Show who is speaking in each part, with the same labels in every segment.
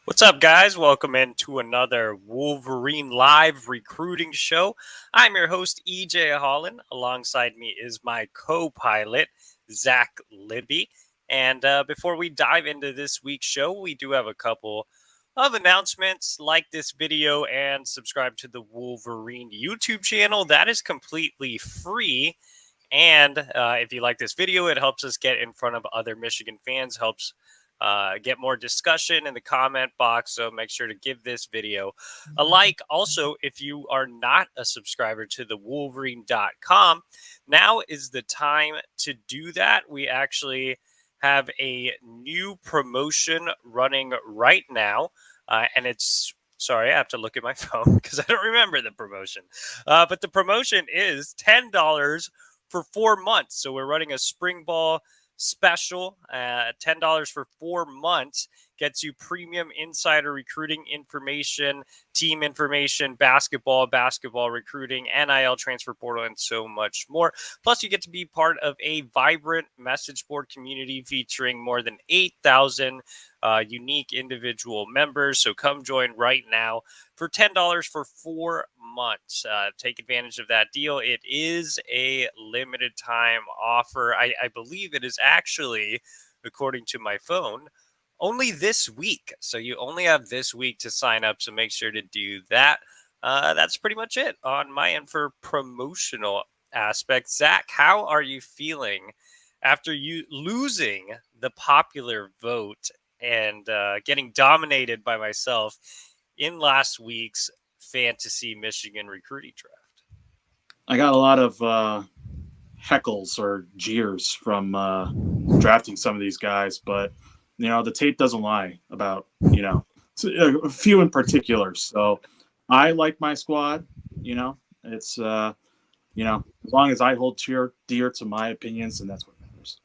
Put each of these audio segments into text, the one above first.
Speaker 1: What's up, guys? Welcome into another Wolverine Live recruiting show. I'm your host, EJ Holland. Alongside me is my co pilot, Zach Libby. And before we dive into this week's show, we do have a couple of announcements. Like this video and subscribe to the Wolverine YouTube channel. That is completely free. And if you like this video, it helps us get in front of other Michigan fans, helps get more discussion in the comment box. So make sure to give this video a like. Also, if you are not a subscriber to the Wolverine.com, now is the time to do that. We actually have a new promotion running right now. And it's sorry, I have to look at my phone because I don't remember the promotion. But the promotion is $10 for 4 months. So we're running a spring ball special. $10 for 4 months gets you premium insider recruiting information, team information, basketball recruiting, NIL transfer portal, and so much more. Plus, you get to be part of a vibrant message board community featuring more than 8,000 unique individual members. So come join right now for $10 for 4 months. Take advantage of that deal. It is a limited time offer. I believe it is actually, according to my phone, only this week. So you only have this week to sign up. So make sure to do that. That's pretty much it on my end for promotional aspects. Zach, how are you feeling after you losing the popular vote and getting dominated by myself in last week's fantasy Michigan recruiting draft?
Speaker 2: I got a lot of heckles or jeers from drafting some of these guys, but the tape doesn't lie about a few in particular. So I like my squad. It's as long as I hold dear to my opinions, and that's what matters.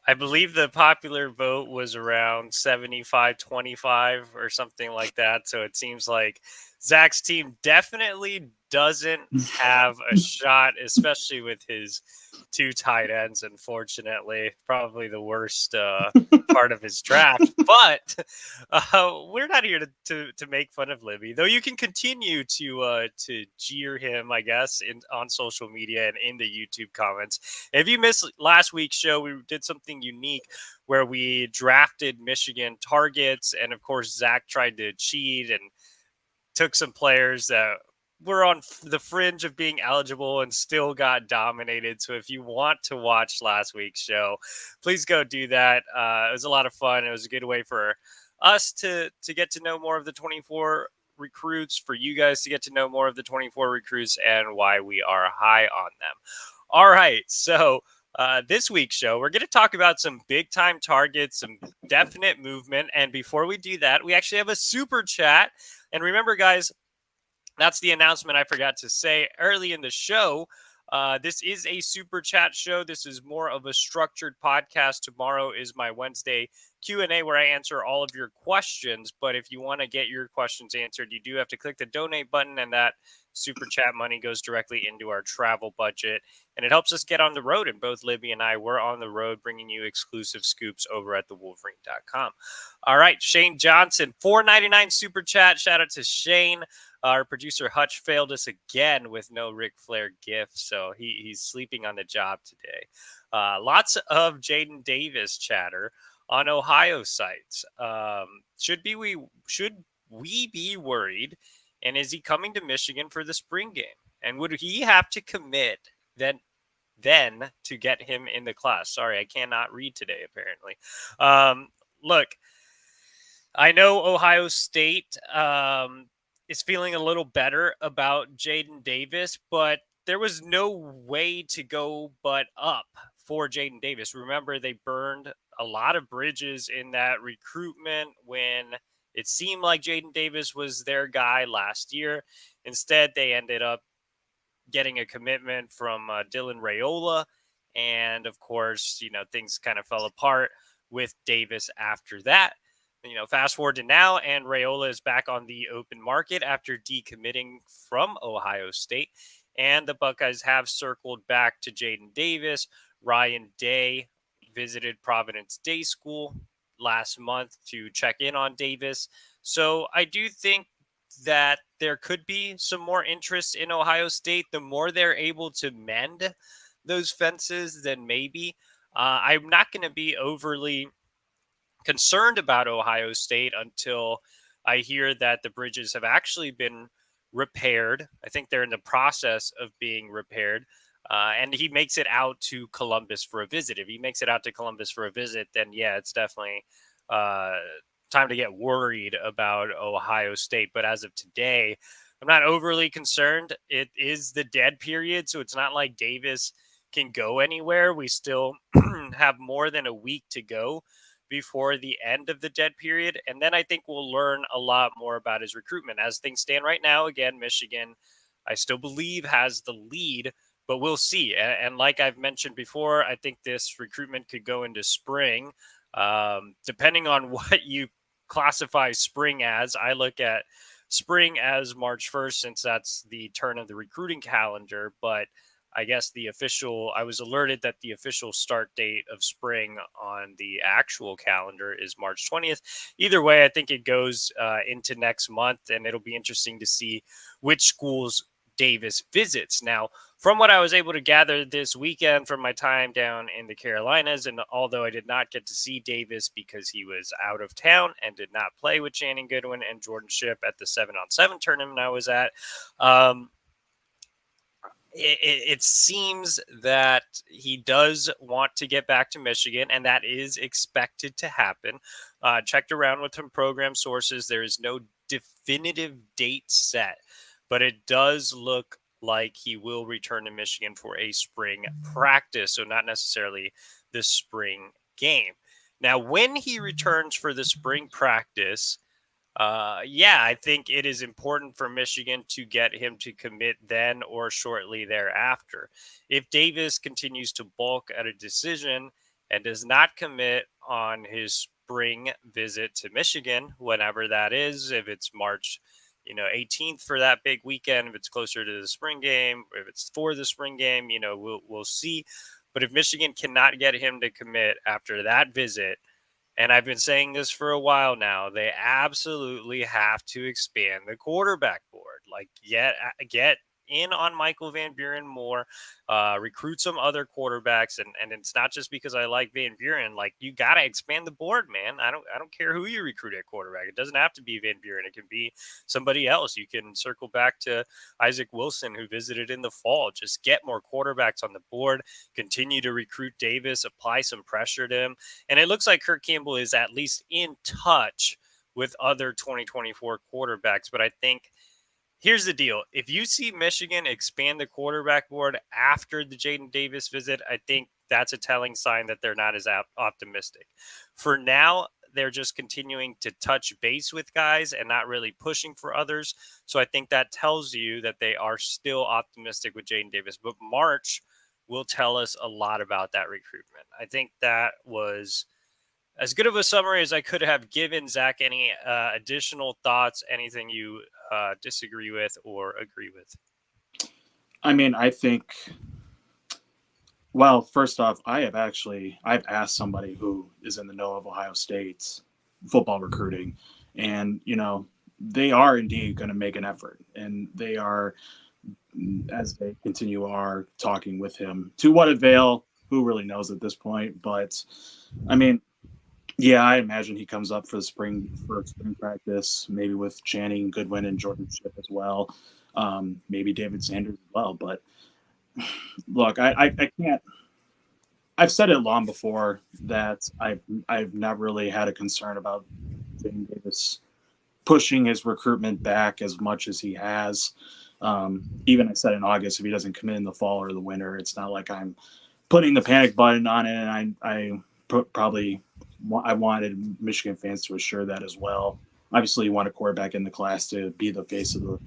Speaker 1: I believe the popular vote was around 75-25 or something like that. So it seems like Zach's team definitely doesn't have a shot, especially with his two tight ends, unfortunately. Probably the worst part of his draft. But we're not here to make fun of Libby, though you can continue to jeer him, I guess, on social media and in the YouTube comments. If you missed last week's show, we did something unique where we drafted Michigan targets. And, of course, Zach tried to cheat and took some players that were on the fringe of being eligible and still got dominated. So if you want to watch last week's show, please go do that. It was a lot of fun. It was a good way for us to get to know more of the 24 recruits, for you guys to get to know more of the 24 recruits and why we are high on them. All right. So this week's show, we're going to talk about some big time targets, some definite movement. And before we do that, we actually have a super chat. And remember, guys, that's the announcement I forgot to say early in the show. This is a super chat show. This is more of a structured podcast. Tomorrow is my Wednesday Q&A where I answer all of your questions. But if you want to get your questions answered, you do have to click the donate button, and that super chat money goes directly into our travel budget. And it helps us get on the road. And both Libby and I were on the road bringing you exclusive scoops over at thewolverine.com. All right, Shane Johnson, $4.99 super chat. Shout out to Shane. Our producer Hutch failed us again with no Ric Flair gift, so he's sleeping on the job today. Lots of Jaden Davis chatter on Ohio sites. Should we be worried? And is he coming to Michigan for the spring game? And would he have to commit then to get him in the class? Sorry, I cannot read today, apparently. Look, I know Ohio State is feeling a little better about Jaden Davis, but there was no way to go but up for Jaden Davis. Remember, they burned a lot of bridges in that recruitment when it seemed like Jaden Davis was their guy last year. Instead, they ended up getting a commitment from Dylan Raiola. And of course, things kind of fell apart with Davis after that. Fast forward to now, and Raiola is back on the open market after decommitting from Ohio State. And the Buckeyes have circled back to Jaden Davis. Ryan Day visited Providence Day School last month to check in on Davis. So I do think that there could be some more interest in Ohio State. The more they're able to mend those fences, then maybe. I'm not going to be overly concerned about Ohio State until I hear that the bridges have actually been repaired. I think they're in the process of being repaired. And he makes it out to Columbus for a visit. If he makes it out to Columbus for a visit, then yeah, it's definitely uh, time to get worried about Ohio State. But as of today, I'm not overly concerned. It is the dead period, so it's not like Davis can go anywhere. We still have more than a week to go before the end of the dead period. And then I think we'll learn a lot more about his recruitment. As things stand right now, again, Michigan, I still believe, has the lead, but we'll see. And like I've mentioned before, I think this recruitment could go into spring, depending on what you classify spring as. I look at spring as March 1st, since that's the turn of the recruiting calendar. But I guess I was alerted that the official start date of spring on the actual calendar is March 20th. Either way, I think it goes into next month, and it'll be interesting to see which schools Davis visits. Now, from what I was able to gather this weekend from my time down in the Carolinas, and although I did not get to see Davis because he was out of town and did not play with Channing Goodwin and Jordan Shipp at the 7-on-7 tournament I was at, it seems that he does want to get back to Michigan, and that is expected to happen. Checked around with some program sources. There is no definitive date set, but it does look like he will return to Michigan for a spring practice, so not necessarily the spring game. Now, when he returns for the spring practice, I think it is important for Michigan to get him to commit then or shortly thereafter. If Davis continues to balk at a decision and does not commit on his spring visit to Michigan, whenever that is, if it's March 18th for that big weekend, if it's closer to the spring game, if it's for the spring game, we'll see. But if Michigan cannot get him to commit after that visit, and I've been saying this for a while now, they absolutely have to expand the quarterback board. Like, get in on Michael Van Buren more, recruit some other quarterbacks, and it's not just because I like Van Buren. Like, you got to expand the board, man. I don't care who you recruit at quarterback. It doesn't have to be Van Buren. It can be somebody else. You can circle back to Isaac Wilson, who visited in the fall. Just get more quarterbacks on the board. Continue to recruit Davis. Apply some pressure to him. And it looks like Kirk Campbell is at least in touch with other 2024 quarterbacks. But I think here's the deal. If you see Michigan expand the quarterback board after the Jaden Davis visit, I think that's a telling sign that they're not as optimistic. For now, they're just continuing to touch base with guys and not really pushing for others. So I think that tells you that they are still optimistic with Jaden Davis. But March will tell us a lot about that recruitment. I think that was as good of a summary as I could have given. Zach, any additional thoughts, anything you disagree with or agree with?
Speaker 2: I mean, I think, well, first off, I've asked somebody who is in the know of Ohio State's football recruiting, and, they are indeed going to make an effort, and they are, as they continue, are talking with him. To what avail? Who really knows at this point? But, I mean, yeah, I imagine he comes up for spring practice, maybe with Channing Goodwin and Jordan Shipp as well, maybe David Sanders as well. But look, I can't. I've said it long before that I've never really had a concern about Jaden Davis pushing his recruitment back as much as he has. Even I said in August, if he doesn't commit in the fall or the winter, it's not like I'm putting the panic button on it. And I wanted Michigan fans to assure that as well. Obviously, you want a quarterback in the class to be the face of the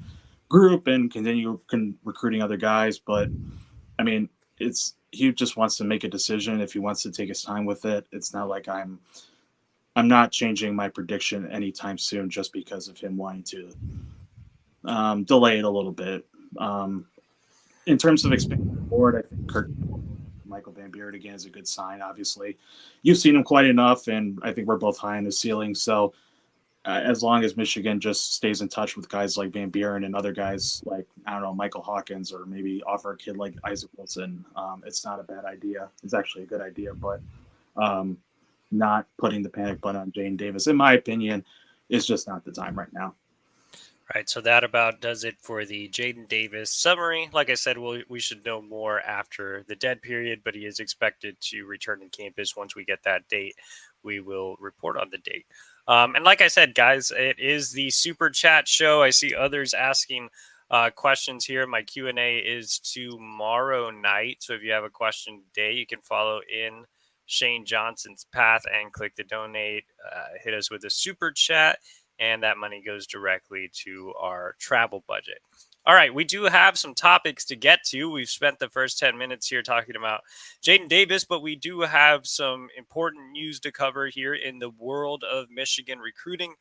Speaker 2: group and continue recruiting other guys. But, I mean, he just wants to make a decision. If he wants to take his time with it, it's not like I'm not changing my prediction anytime soon just because of him wanting to delay it a little bit. In terms of expanding the board, I think Michael Van Buren again is a good sign. Obviously, you've seen him quite enough, and I think we're both high on his ceiling. So as long as Michigan just stays in touch with guys like Van Buren and other guys like, I don't know, Michael Hawkins, or maybe offer a kid like Isaac Wilson, it's not a bad idea. It's actually a good idea, but not putting the panic button on Jane Davis, in my opinion, is just not the time right now.
Speaker 1: Right, so that about does it for the Jaden Davis summary. Like I said, we should know more after the dead period, but he is expected to return to campus. Once we get that date, we will report on the date. And like I said, guys, it is the Super Chat show. I see others asking questions here. My Q&A is tomorrow night, so if you have a question today, you can follow in Shane Johnson's path and click the donate. Hit us with a Super Chat, and that money goes directly to our travel budget. All right, we do have some topics to get to. We've spent the first 10 minutes here talking about Jaden Davis, but we do have some important news to cover here in the world of Michigan recruiting.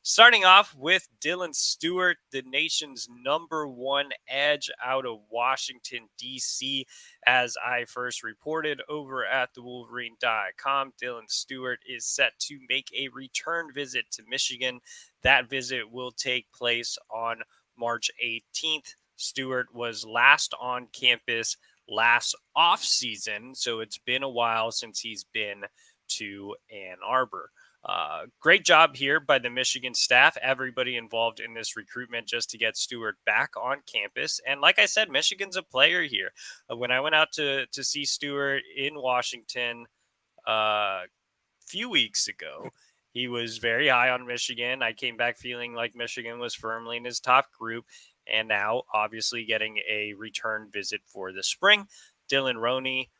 Speaker 1: Starting off with Dylan Stewart, the nation's #1 edge out of Washington, D.C. As I first reported over at thewolverine.com, Dylan Stewart is set to make a return visit to Michigan. That visit will take place on March 18th. Stewart was last on campus last offseason, so it's been a while since he's been to Ann Arbor. Great job here by the Michigan staff, everybody involved in this recruitment just to get Stewart back on campus. And like I said, Michigan's a player here. When I went out to see Stewart in Washington a few weeks ago, he was very high on Michigan. I came back feeling like Michigan was firmly in his top group, and now obviously getting a return visit for the spring. Dylan Roney,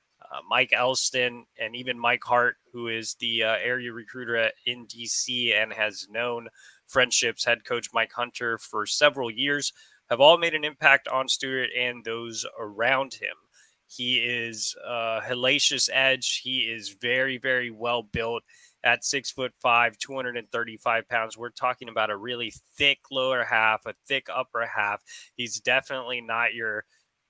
Speaker 1: Mike Elston, and even Mike Hart, who is the area recruiter in DC and has known Friendships head coach Mike Hunter for several years, have all made an impact on Stewart and those around him. He is a hellacious edge. He is very, very well built at 6'5", 235 pounds. We're talking about a really thick lower half, a thick upper half. He's definitely not your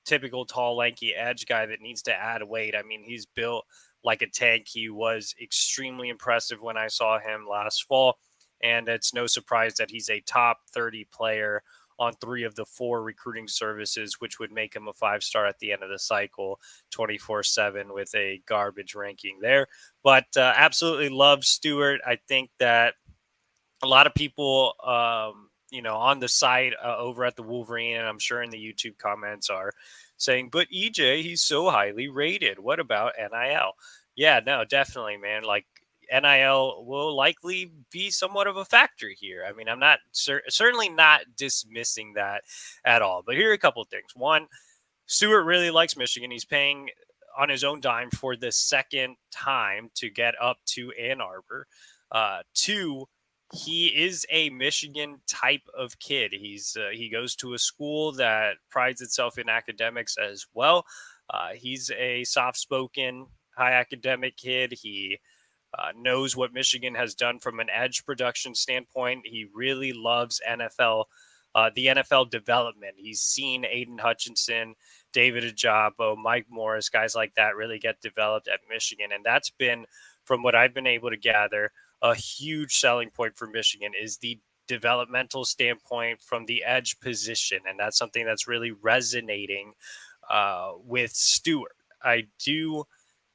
Speaker 1: typical tall, lanky edge guy that needs to add weight. I mean, he's built like a tank. He was extremely impressive when I saw him last fall, and it's no surprise that he's a top 30 player on 3 of the 4 recruiting services, which would make him a 5-star at the end of the cycle, 24/7 with a garbage ranking there. But absolutely love Stewart. I think that a lot of people, on the site over at the Wolverine, and I'm sure in the YouTube comments, are saying, but EJ, he's so highly rated. What about NIL? Yeah, no, definitely, man. Like, NIL will likely be somewhat of a factor here. I mean, I'm not certainly not dismissing that at all. But here are a couple of things. One, Stewart really likes Michigan. He's paying on his own dime for the second time to get up to Ann Arbor. 2, he is a Michigan type of kid. He goes to a school that prides itself in academics as well. He's a soft-spoken, high academic kid. He knows what Michigan has done from an edge production standpoint. He really loves the NFL development. He's seen Aiden Hutchinson, David Ajabo, Mike Morris, guys like that really get developed at Michigan. And that's been, from what I've been able to gather, a huge selling point for Michigan is the developmental standpoint from the edge position. And that's something that's really resonating with Stewart. I do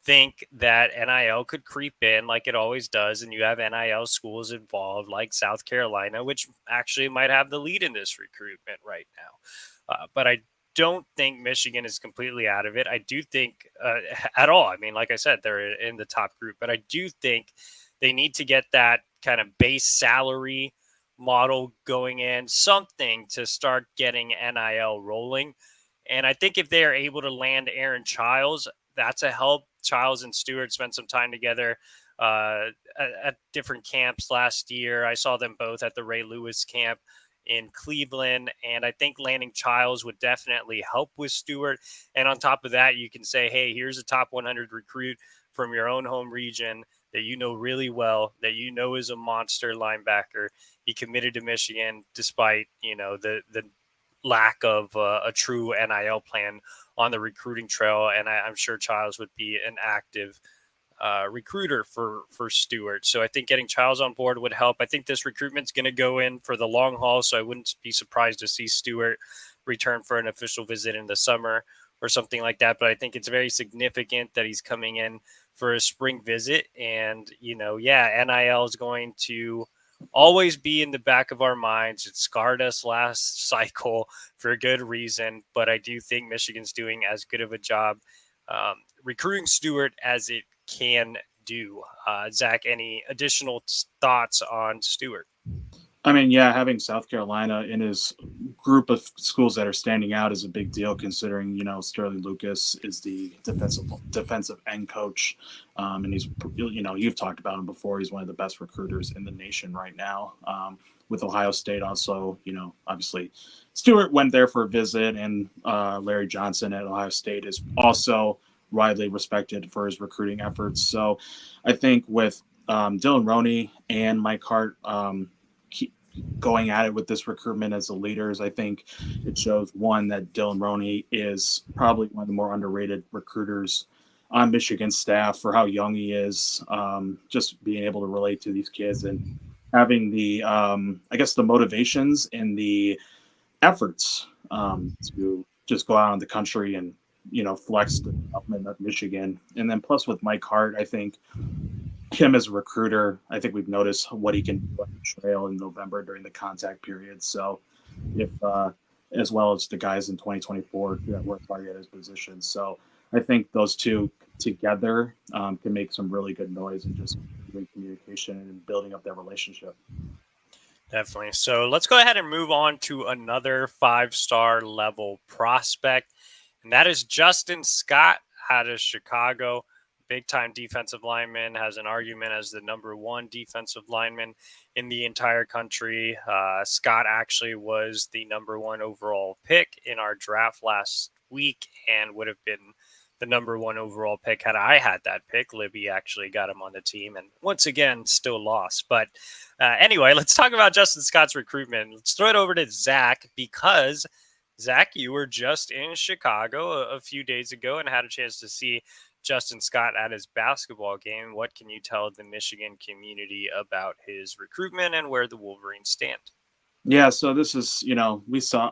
Speaker 1: think that NIL could creep in like it always does, and you have NIL schools involved like South Carolina, which actually might have the lead in this recruitment right now. But I don't think Michigan is completely out of it. I do think at all. I mean, like I said, they're in the top group, but I do think they need to get that kind of base salary model going in, something to start getting NIL rolling. And I think if they are able to land Aaron Childs, that's a help. Childs and Stewart spent some time together at different camps last year. I saw them both at the Ray Lewis camp in Cleveland, and I think landing Childs would definitely help with Stewart. And on top of that, you can say, hey, here's a top 100 recruit from your own home region that you know really well, that you know is a monster linebacker. He committed to Michigan despite, the lack of a true NIL plan on the recruiting trail. And I'm sure Childs would be an active recruiter for Stewart. So I think getting Childs on board would help. I think this recruitment's going to go in for the long haul, so I wouldn't be surprised to see Stewart return for an official visit in the summer or something like that. But I think it's very significant that he's coming in for a spring visit. And, NIL is going to always be in the back of our minds. It scarred us last cycle for a good reason. But I do think Michigan's doing as good of a job recruiting Stewart as it can do. Zach, any additional thoughts on Stewart?
Speaker 2: I mean, yeah, having South Carolina in his group of schools that are standing out is a big deal, considering Sterling Lucas is the defensive end coach, and he's you've talked about him before. He's one of the best recruiters in the nation right now. With Ohio State, also, obviously Stewart went there for a visit, and Larry Johnson at Ohio State is also widely respected for his recruiting efforts. So, I think with Dylan Roney and Mike Hart keep going at it with this recruitment as the leaders, I think it shows, one, that Dylan Roney is probably one of the more underrated recruiters on Michigan's staff for how young he is, just being able to relate to these kids and having the, the motivations and the efforts to just go out in the country and, flex the development of Michigan. And then plus with Mike Hart, I think him as a recruiter, I think we've noticed what he can do on the trail in November during the contact period. So if, as well as the guys in 2024 that work hard at his position. So I think those two together can make some really good noise and just great communication and building up their relationship.
Speaker 1: Definitely. So let's go ahead and move on to another 5-star level prospect, and that is Justin Scott out of Chicago. Big-time defensive lineman, has an argument as the number one defensive lineman in the entire country. Scott actually was the number one overall pick in our draft last week and would have been the number one overall pick had I had that pick. Libby actually got him on the team and once again still lost. But anyway, let's talk about Justin Scott's recruitment. Let's throw it over to Zach, because Zach, you were just in Chicago a few days ago and had a chance to see Justin Scott at his basketball game. What can you tell the Michigan community about his recruitment and where the Wolverines stand?
Speaker 2: Yeah, so this is,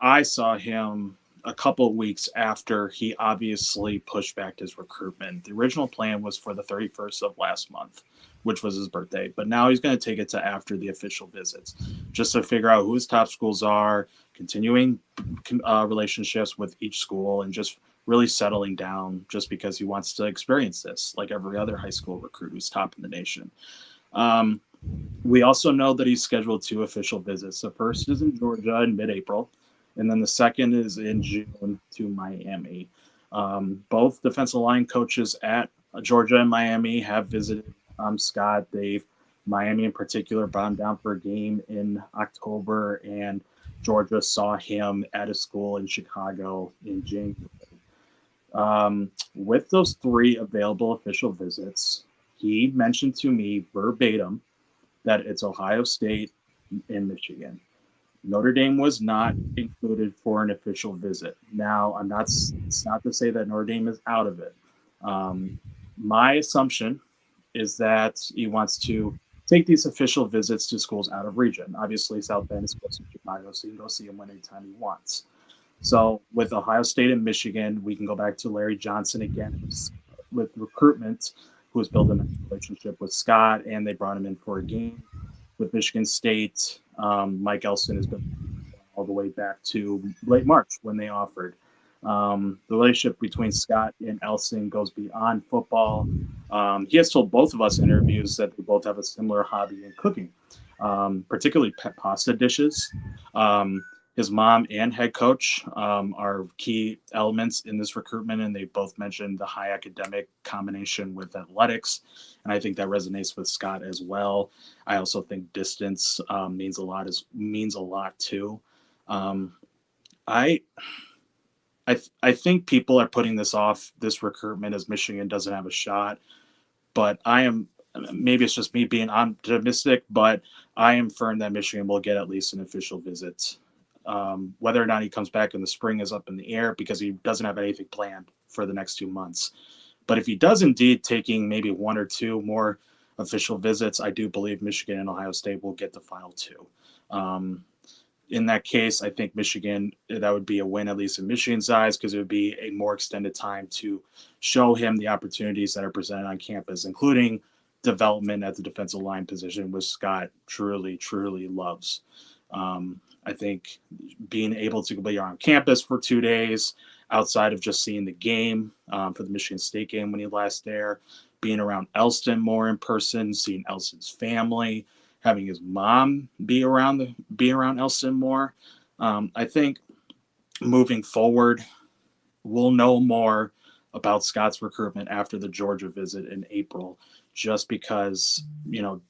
Speaker 2: I saw him a couple of weeks after he obviously pushed back his recruitment. The original plan was for the 31st of last month, which was his birthday, but now he's going to take it to after the official visits just to figure out who his top schools are, continuing relationships with each school, and just really settling down, just because he wants to experience this like every other high school recruit who's top in the nation. We also know that he's scheduled 2 official visits. The first is in Georgia in mid-April, and then the second is in June to Miami. Both defensive line coaches at Georgia and Miami have visited Scott. Miami in particular brought him down for a game in October, and Georgia saw him at a school in Chicago in January. With those 3 available official visits, he mentioned to me verbatim that it's Ohio State and Michigan. Notre Dame was not included for an official visit. Now, it's not to say that Notre Dame is out of it. My assumption is that he wants to take these official visits to schools out of region. Obviously, South Bend is close to Chicago, so you can go see him anytime he wants. So with Ohio State and Michigan, we can go back to Larry Johnson again with recruitment, who has built a nice relationship with Scott, and they brought him in for a game. With Michigan State, Mike Elson has been all the way back to late March when they offered. The relationship between Scott and Elson goes beyond football. He has told both of us in interviews that they both have a similar hobby in cooking, particularly pasta dishes. His mom and head coach are key elements in this recruitment, and they both mentioned the high academic combination with athletics, and I think that resonates with Scott as well. I also think distance means a lot too. I think people are putting this recruitment as Michigan doesn't have a shot, but maybe it's just me being optimistic, but I am firm that Michigan will get at least an official visit. Whether or not he comes back in the spring is up in the air because he doesn't have anything planned for the next 2 months. But if he does indeed taking maybe one or two more official visits, I do believe Michigan and Ohio State will get the final two. In that case, I think Michigan, that would be a win, at least in Michigan's eyes, because it would be a more extended time to show him the opportunities that are presented on campus, including development at the defensive line position, which Scott truly, truly loves. I think being able to be on campus for 2 days outside of just seeing the game for the Michigan State game when he last there, being around Elston more in person, seeing Elston's family, having his mom be around Elston more. I think moving forward, we'll know more about Scott's recruitment after the Georgia visit in April, just because the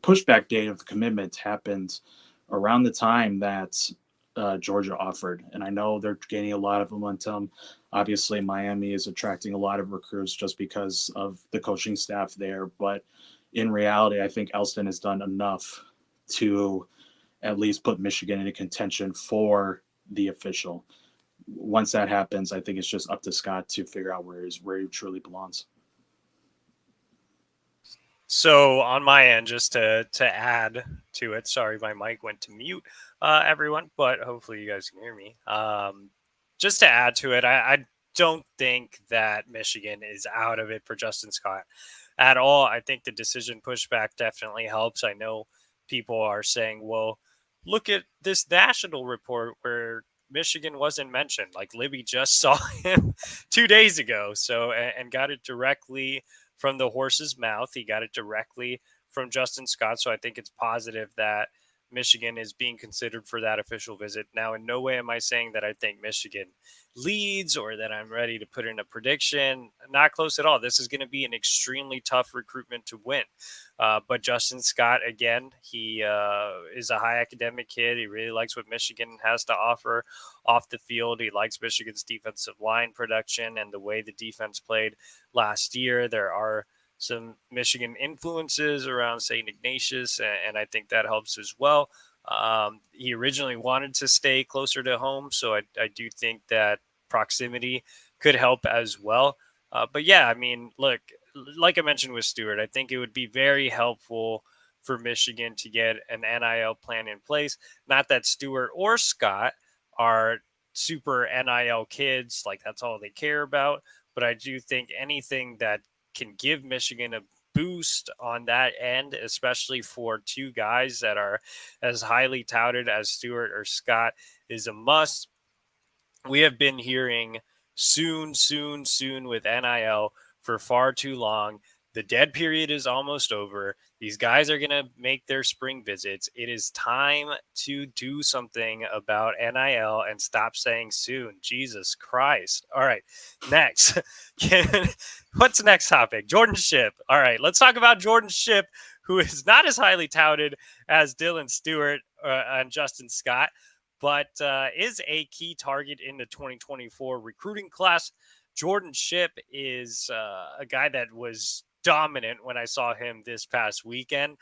Speaker 2: pushback date of the commitment happened around the time that Georgia offered, and I know they're gaining a lot of momentum. Obviously, Miami is attracting a lot of recruits just because of the coaching staff there, but in reality, I think Elston has done enough to at least put Michigan into contention for the official. Once that happens, I think it's just up to Scott to figure out where he truly belongs.
Speaker 1: So on my end, just to add to it, sorry, my mic went to mute, everyone, but hopefully you guys can hear me. Just to add to it, I don't think that Michigan is out of it for Justin Scott at all. I think the decision pushback definitely helps. I know people are saying, well, look at this national report where Michigan wasn't mentioned. Like Libby just saw him 2 days ago, so and got it directly from the horse's mouth. He got it directly from Justin Scott. So I think it's positive that Michigan is being considered for that official visit. Now, in no way am I saying that I think Michigan leads or that I'm ready to put in a prediction. Not close at all. This is going to be an extremely tough recruitment to win. But Justin Scott, again, he is a high academic kid. He really likes what Michigan has to offer off the field. He likes Michigan's defensive line production and the way the defense played last year. There are some Michigan influences around St. Ignatius, and I think that helps as well. He originally wanted to stay closer to home, so I do think that proximity could help as well. But yeah, I mean, look, like I mentioned with Stewart, I think it would be very helpful for Michigan to get an NIL plan in place. Not that Stewart or Scott are super NIL kids, like that's all they care about. But I do think anything that can give Michigan a boost on that end, especially for two guys that are as highly touted as Stewart or Scott, is a must. We have been hearing soon with NIL for far too long. The dead period is almost over. These guys are going to make their spring visits. It is time to do something about NIL and stop saying soon. Jesus Christ. All right, next. What's the next topic? Jordan Shipp. All right, let's talk about Jordan Shipp, who is not as highly touted as Dylan Stewart and Justin Scott, but is a key target in the 2024 recruiting class. Jordan Shipp is a guy that was dominant when I saw him this past weekend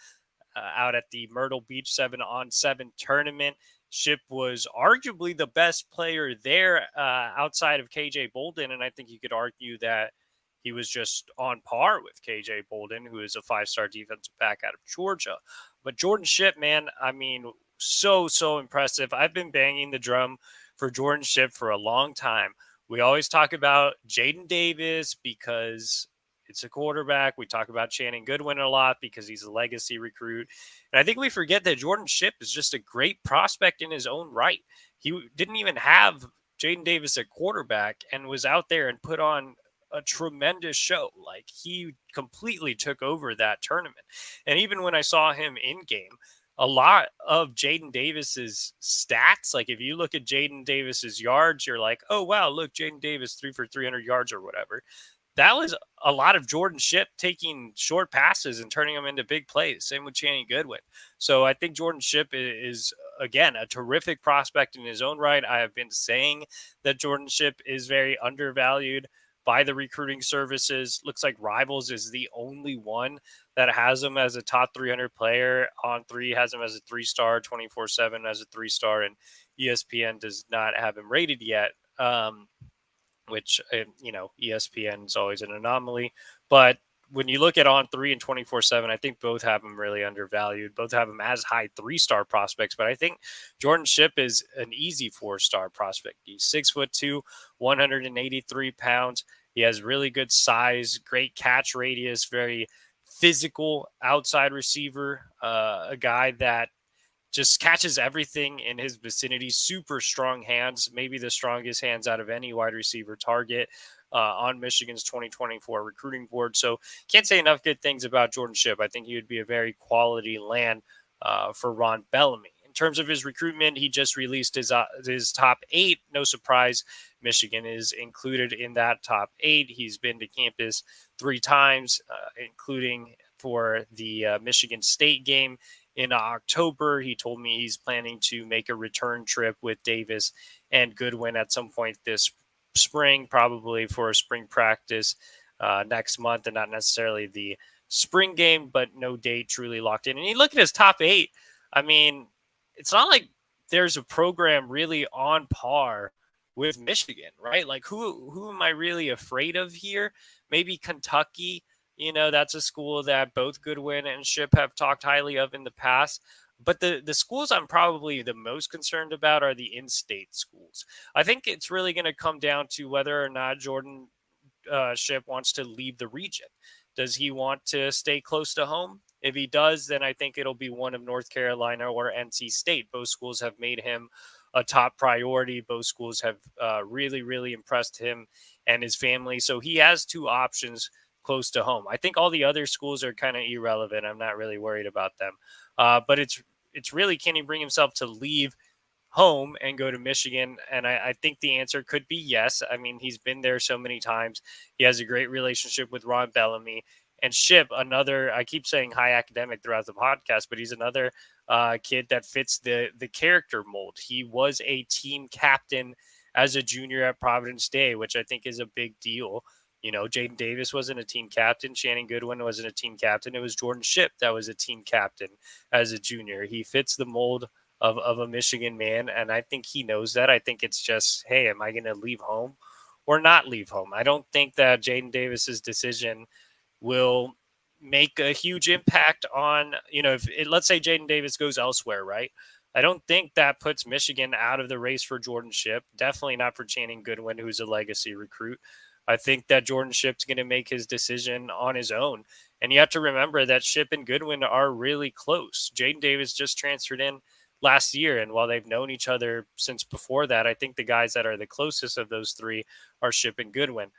Speaker 1: out at the Myrtle Beach 7-on-7 tournament. Shipp was arguably the best player there outside of KJ Bolden, and I think you could argue that he was just on par with KJ Bolden, who is a 5-star defensive back out of Georgia. But Jordan Shipp, man, I mean, so impressive. I've been banging the drum for Jordan Shipp for a long time. We always talk about Jaden Davis because it's a quarterback. We talk about Shannon Goodwin a lot because he's a legacy recruit. And I think we forget that Jordan Shipp is just a great prospect in his own right. He didn't even have Jaden Davis at quarterback and was out there and put on a tremendous show. Like, he completely took over that tournament. And even when I saw him in game, a lot of Jaden Davis's stats, like if you look at Jaden Davis's yards, you're like, oh, wow, look, Jaden Davis 3 for 300 yards or whatever. That was a lot of Jordan Shipp taking short passes and turning them into big plays. Same with Channing Goodwin. So I think Jordan Shipp is, again, a terrific prospect in his own right. I have been saying that Jordan Shipp is very undervalued by the recruiting services. Looks like Rivals is the only one that has him as a top 300 player. On3 has him as a 3-star, 24/7 as a 3-star, and ESPN does not have him rated yet. which, ESPN is always an anomaly. But when you look at On3 and 24/7, I think both have them really undervalued. Both have them as high 3-star prospects, but I think Jordan Shipp is an easy 4-star prospect. He's 6'2", 183 pounds. He has really good size, great catch radius, very physical outside receiver, a guy that just catches everything in his vicinity. Super strong hands, maybe the strongest hands out of any wide receiver target on Michigan's 2024 recruiting board. So can't say enough good things about Jordan Shipp. I think he would be a very quality land for Ron Bellamy. In terms of his recruitment, he just released his top 8. No surprise, Michigan is included in that top 8. He's been to campus 3 times, including for the Michigan State game in October. He told me he's planning to make a return trip with Davis and Goodwin at some point this spring, probably for a spring practice next month, and not necessarily the spring game, but no date truly locked in. And you look at his top 8. I mean, it's not like there's a program really on par with Michigan, right? Like who am I really afraid of here? Maybe Kentucky. That's a school that both Goodwin and Shipp have talked highly of in the past. But the schools I'm probably the most concerned about are the in-state schools. I think it's really going to come down to whether or not Jordan Shipp wants to leave the region. Does he want to stay close to home? If he does, then I think it'll be one of North Carolina or NC State. Both schools have made him a top priority. Both schools have really, really impressed him and his family. So he has 2 options close to home. I think all the other schools are kind of irrelevant. I'm not really worried about them. But it's really, can he bring himself to leave home and go to Michigan? And I think the answer could be yes. I mean, he's been there so many times. He has a great relationship with Ron Bellamy. And Shipp, another, I keep saying high academic throughout the podcast, but he's another kid that fits the character mold. He was a team captain as a junior at Providence Day, which I think is a big deal. Jaden Davis wasn't a team captain. Shannon Goodwin wasn't a team captain. It was Jordan Shipp that was a team captain as a junior. He fits the mold of a Michigan man, and I think he knows that. I think it's just, hey, am I going to leave home or not leave home? I don't think that Jaden Davis's decision will make a huge impact on, let's say Jaden Davis goes elsewhere, right? I don't think that puts Michigan out of the race for Jordan Shipp. Definitely not for Channing Goodwin, who's a legacy recruit. I think that Jordan Shipp's going to make his decision on his own. And you have to remember that Shipp and Goodwin are really close. Jaden Davis just transferred in last year, and while they've known each other since before that, I think the guys that are the closest of those 3 are Shipp and Goodwin.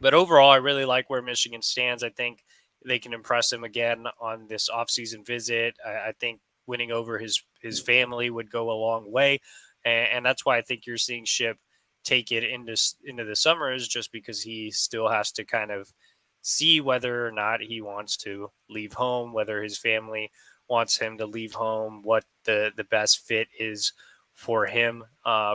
Speaker 1: But overall, I really like where Michigan stands. I think they can impress him again on this offseason visit. I think winning over his family would go a long way. And that's why I think you're seeing Shipp take it into the summer, is just because he still has to kind of see whether or not he wants to leave home, whether his family wants him to leave home, what the best fit is for him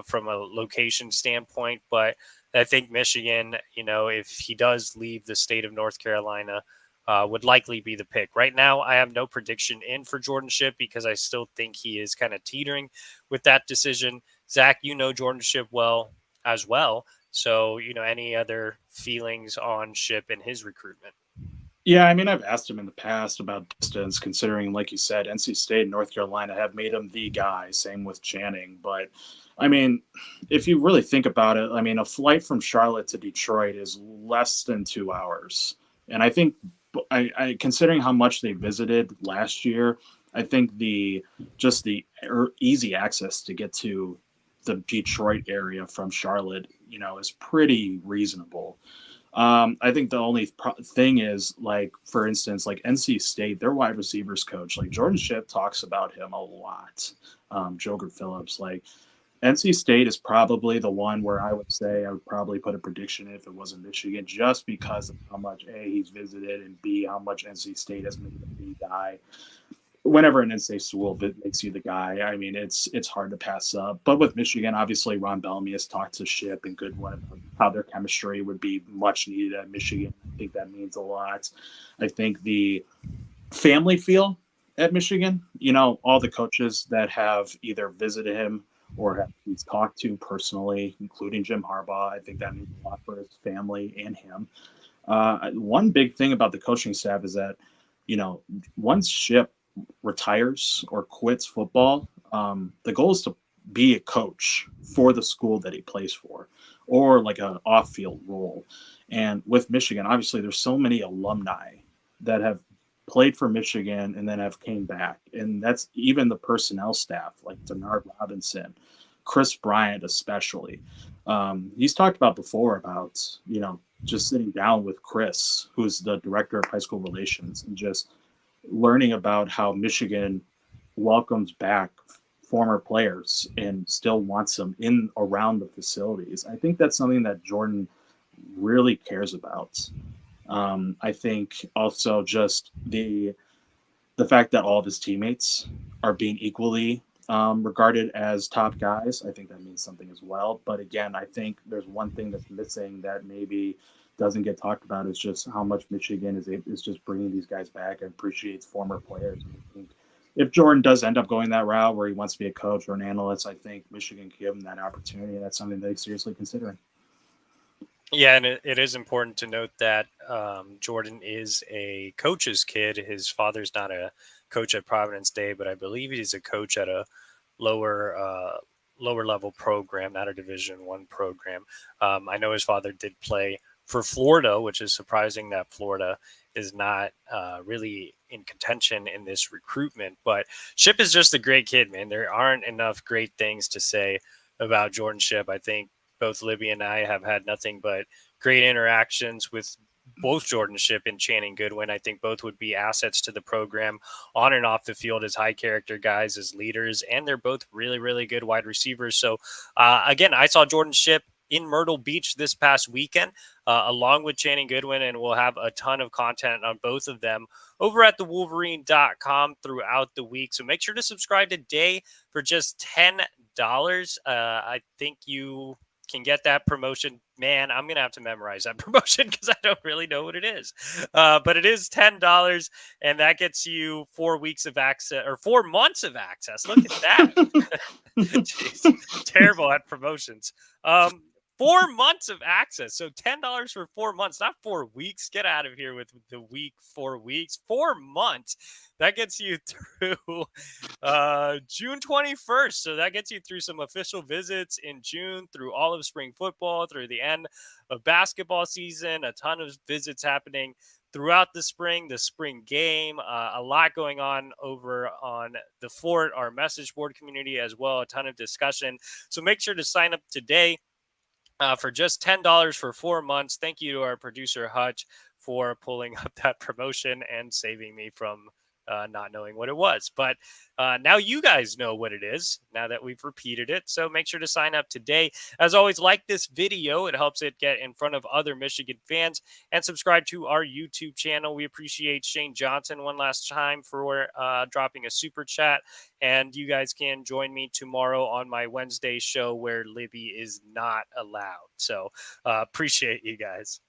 Speaker 1: from a location standpoint. But I think Michigan, if he does leave the state of North Carolina, would likely be the pick. Right now, I have no prediction in for Jordan Shipp because I still think he is kind of teetering with that decision. Zach, Jordan Shipp well as well. So, any other feelings on Shipp and his recruitment?
Speaker 2: Yeah, I mean, I've asked him in the past about distance, considering, like you said, NC State and North Carolina have made him the guy. Same with Channing. But, I mean, if you really think about it, I mean, a flight from Charlotte to Detroit is less than 2 hours. And I think, considering how much they visited last year, I think the easy access to get to the Detroit area from Charlotte, is pretty reasonable. I think the only thing is, like, for instance, like NC State, their wide receivers coach, like Jordan Shipp talks about him a lot. Jogert Phillips, like NC State is probably the one where I would say I would probably put a prediction if it wasn't Michigan, just because of how much A, he's visited, and B, how much NC State has made him the guy. Whenever an NC school makes you the guy, I mean, it's hard to pass up. But with Michigan, obviously, Ron Bellamy has talked to Shipp and Goodwin about how their chemistry would be much needed at Michigan. I think that means a lot. I think the family feel at Michigan, all the coaches that have either visited him or he's talked to personally, including Jim Harbaugh. I think that means a lot for his family and him. One big thing about the coaching staff is that, once Shipp retires or quits football, the goal is to be a coach for the school that he plays for, or like an off-field role. And with Michigan, obviously, there's so many alumni that have played for Michigan and then have came back, and that's even the personnel staff like Denard Robinson, Chris Bryant, especially. He's talked about before about just sitting down with Chris, who's the director of high school relations, and just learning about how Michigan welcomes back former players and still wants them in around the facilities. I think that's something that Jordan really cares about. I think also just the fact that all of his teammates are being equally regarded as top guys. I think that means something as well. But again, I think there's one thing that's missing that maybe doesn't get talked about is just how much Michigan is just bringing these guys back and appreciates former players. And I think if Jordan does end up going that route where he wants to be a coach or an analyst, I think Michigan can give him that opportunity. That's something they're seriously considering.
Speaker 1: Yeah, and it is important to note that Jordan is a coach's kid. His father's not a coach at Providence Day, but I believe he's a coach at a lower level program, not a Division I program. I know his father did play for Florida, which is surprising that Florida is not really in contention in this recruitment. But Shipp is just a great kid, man. There aren't enough great things to say about Jordan Shipp. I think both Libby and I have had nothing but great interactions with both Jordan Shipp and Channing Goodwin. I think both would be assets to the program on and off the field as high character guys, as leaders, and they're both really, really good wide receivers. So again, I saw Jordan Shipp in Myrtle Beach this past weekend, along with Channing Goodwin, and we'll have a ton of content on both of them over at thewolverine.com throughout the week. So make sure to subscribe today for just $10. I think you can get that promotion. Man, I'm going to have to memorize that promotion because I don't really know what it is. But it is $10, and that gets you 4 weeks of access or 4 months of access. Look at that. Jeez, terrible at promotions. 4 months of access. So $10 for 4 months, not 4 weeks. Get out of here with the week, 4 weeks, 4 months. That gets you through June 21st. So that gets you through some official visits in June, through all of spring football, through the end of basketball season, a ton of visits happening throughout the spring game, a lot going on over on the Fort, our message board community as well, a ton of discussion. So make sure to sign up today for just $10 for 4 months. Thank you to our producer Hutch for pulling up that promotion and saving me from not knowing what it was. But now you guys know what it is now that we've repeated it. So make sure to sign up today. As always, like this video. It helps it get in front of other Michigan fans, and subscribe to our YouTube channel. We appreciate Shane Johnson one last time for dropping a super chat. And you guys can join me tomorrow on my Wednesday show where Libby is not allowed. So appreciate you guys.